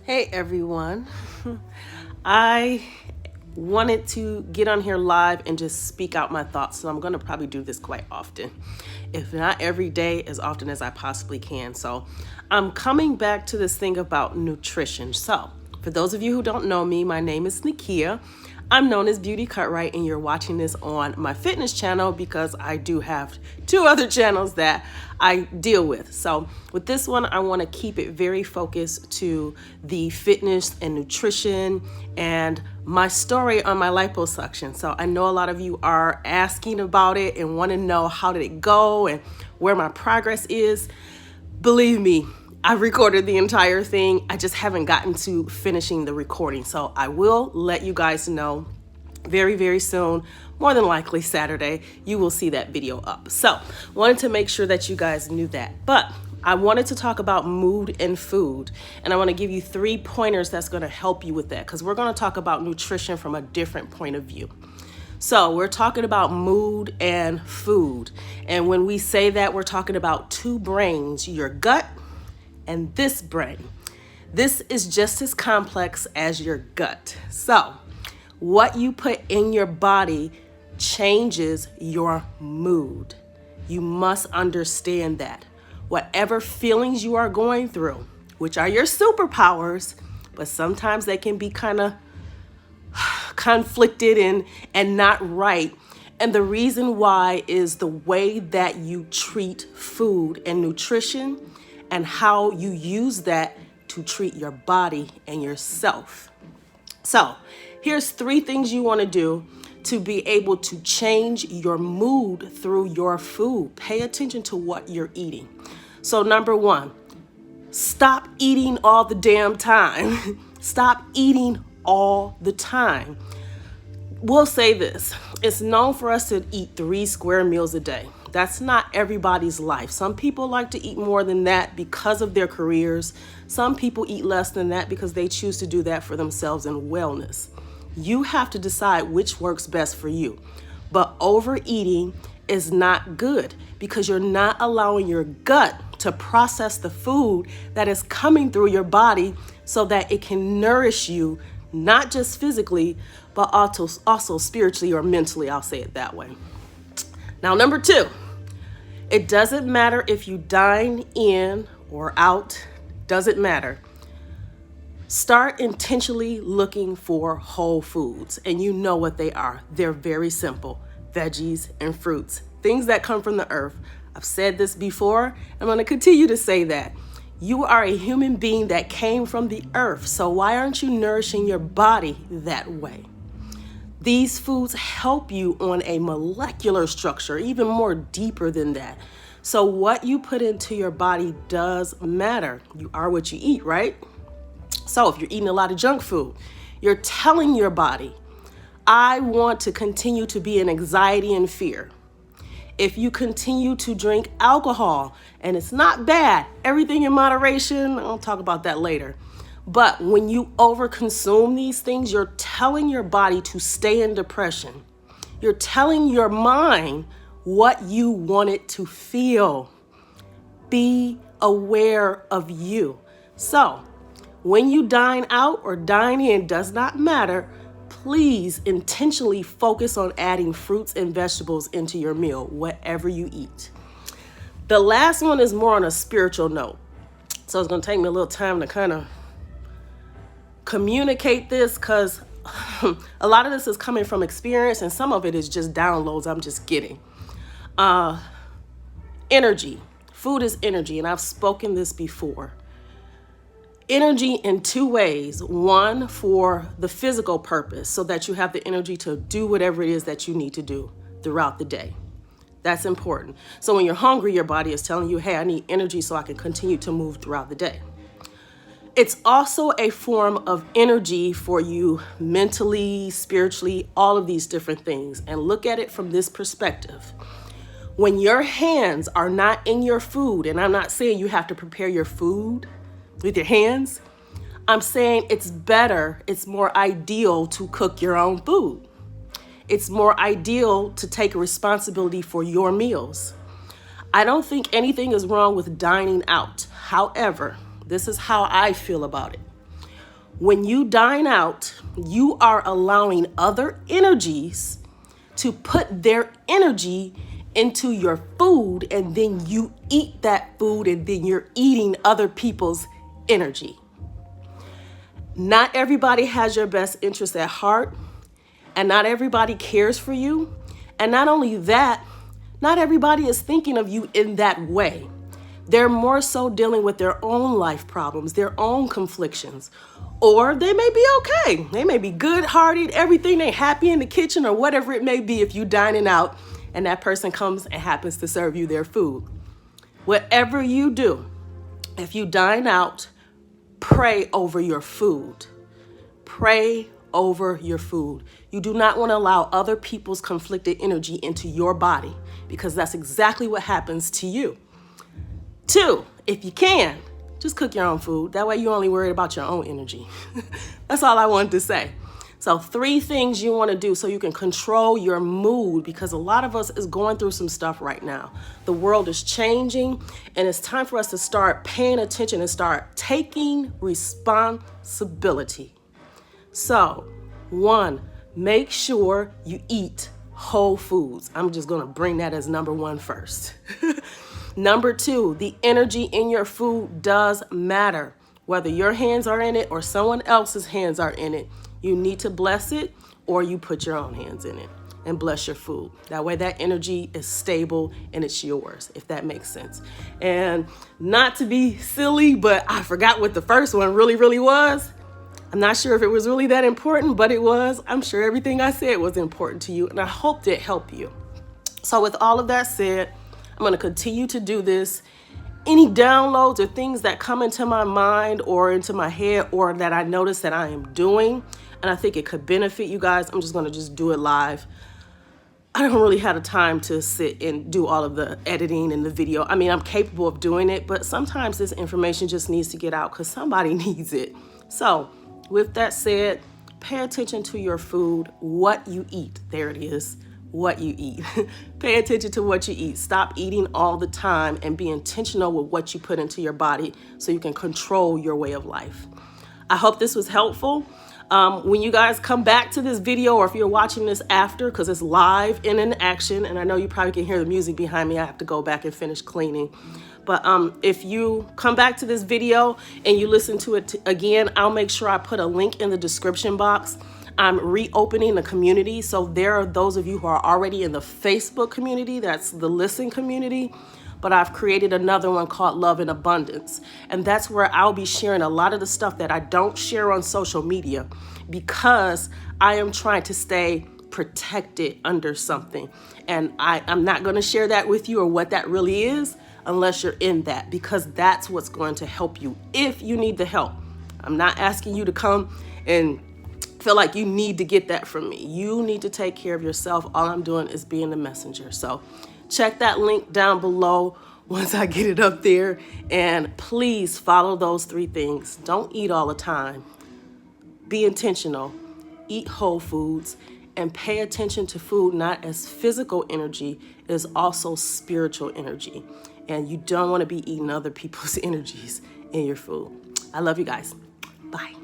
Hey everyone. I wanted to get on here live and just speak out my thoughts, so I'm going to probably do this quite often, if not every day, as often as I possibly can. So I'm coming back to this thing about nutrition. So for those of you who don't know me, my name is Nakia. I'm known as Beauty Cutright, and you're watching this on my fitness channel because I do have two other channels that I deal with. So with this one, I want to keep it very focused to the fitness and nutrition and my story on my liposuction. So I know a lot of you are asking about it and want to know how did it go and where my progress is. Believe me, I recorded the entire thing. I just haven't gotten to finishing the recording. So I will let you guys know very, very soon. More than likely Saturday, you will see that video up. So wanted to make sure that you guys knew that. But I wanted to talk about mood and food. And I want to give you 3 pointers that's going to help you with that, because we're going to talk about nutrition from a different point of view. So we're talking about mood and food. And when we say that, we're talking about two brains, your gut and this brain. This is just as complex as your gut. So what you put in your body changes your mood. You must understand that. Whatever feelings you are going through, which are your superpowers, but sometimes they can be kind of conflicted and not right. And the reason why is the way that you treat food and nutrition and how you use that to treat your body and yourself. So here's 3 things you want to do to be able to change your mood through your food. Pay attention to what you're eating. So number 1, stop eating all the damn time. Stop eating all the time. We'll say this. It's known for us to eat 3 square meals a day. That's not everybody's life. Some people like to eat more than that because of their careers. Some people eat less than that because they choose to do that for themselves and wellness. You have to decide which works best for you. But overeating is not good because you're not allowing your gut to process the food that is coming through your body so that it can nourish you, not just physically, but also spiritually or mentally. I'll say it that way. Now, number 2, it doesn't matter if you dine in or out, doesn't matter. Start intentionally looking for whole foods, and you know what they are. They're very simple: veggies and fruits, things that come from the earth. I've said this before. I'm going to continue to say that. You are a human being that came from the earth, so why aren't you nourishing your body that way? These foods help you on a molecular structure, even more deeper than that. So what you put into your body does matter. You are what you eat, right? So if you're eating a lot of junk food, you're telling your body, I want to continue to be in anxiety and fear. If you continue to drink alcohol, and it's not bad, everything in moderation, I'll talk about that later. But when you overconsume these things, you're telling your body to stay in depression. You're telling your mind what you want it to feel. Be aware of you. So when you dine out or dine in, does not matter, please intentionally focus on adding fruits and vegetables into your meal, whatever you eat. The last one is more on a spiritual note. So it's going to take me a little time to kind of communicate this, because a lot of this is coming from experience and some of it is just downloads I'm just getting. Energy. Food is energy, and I've spoken this before. Energy in 2 ways. One, for the physical purpose, so that you have the energy to do whatever it is that you need to do throughout the day. That's important. So when you're hungry, your body is telling you, hey, I need energy so I can continue to move throughout the day. It's also a form of energy for you mentally, spiritually, all of these different things. And look at it from this perspective. When your hands are not in your food, and I'm not saying you have to prepare your food with your hands, I'm saying it's better, it's more ideal to cook your own food. It's more ideal to take responsibility for your meals. I don't think anything is wrong with dining out. However, this is how I feel about it. When you dine out, you are allowing other energies to put their energy into your food, and then you eat that food, and then you're eating other people's energy. Not everybody has your best interest at heart, and not everybody cares for you. And not only that, not everybody is thinking of you in that way. They're more so dealing with their own life problems, their own conflictions, or they may be okay. They may be good-hearted, everything, they happy in the kitchen or whatever it may be if you dining out and that person comes and happens to serve you their food. Whatever you do, if you dine out, pray over your food. Pray over your food. You do not want to allow other people's conflicted energy into your body, because that's exactly what happens to you. 2, if you can, just cook your own food. That way you're only worried about your own energy. That's all I wanted to say. So 3 things you want to do so you can control your mood, because a lot of us is going through some stuff right now. The world is changing, and it's time for us to start paying attention and start taking responsibility. So 1, make sure you eat whole foods. I'm just going to bring that as number 1 first. Number 2, the energy in your food does matter. Whether your hands are in it or someone else's hands are in it, you need to bless it, or you put your own hands in it and bless your food. That way that energy is stable and it's yours, if that makes sense. And not to be silly, but I forgot what the first one really was. I'm not sure if it was really that important, but it was. I'm sure everything I said was important to you, and I hope it helped you. So with all of that said, I'm going to continue to do this. Any downloads or things that come into my mind or into my head, or that I notice that I am doing, and I think it could benefit you guys, I'm just going to do it live. I don't really have the time to sit and do all of the editing and the video. I mean, I'm capable of doing it, but sometimes this information just needs to get out because somebody needs it. So with that said, pay attention to your food, what you eat. There it is. What you eat. Pay attention to what you eat. Stop eating all the time and be intentional with what you put into your body so you can control your way of life. I hope this was helpful. When you guys come back to this video, or if you're watching this after, because it's live and in action, and I know you probably can hear the music behind me. I have to go back and finish cleaning. But if you come back to this video and you listen to it again, I'll make sure I put a link in the description box. I'm reopening the community. So there are those of you who are already in the Facebook community, that's the Listen community, but I've created another one called Love and Abundance. And that's where I'll be sharing a lot of the stuff that I don't share on social media, because I am trying to stay protected under something. And I'm not going to share that with you, or what that really is, unless you're in that, because that's what's going to help you if you need the help. I'm not asking you to come and feel like you need to get that from me. You need to take care of yourself. All I'm doing is being the messenger. So check that link down below once I get it up there. And please follow those 3 things. Don't eat all the time. Be intentional. Eat whole foods. And pay attention to food not as physical energy, it is also spiritual energy. And you don't want to be eating other people's energies in your food. I love you guys. Bye.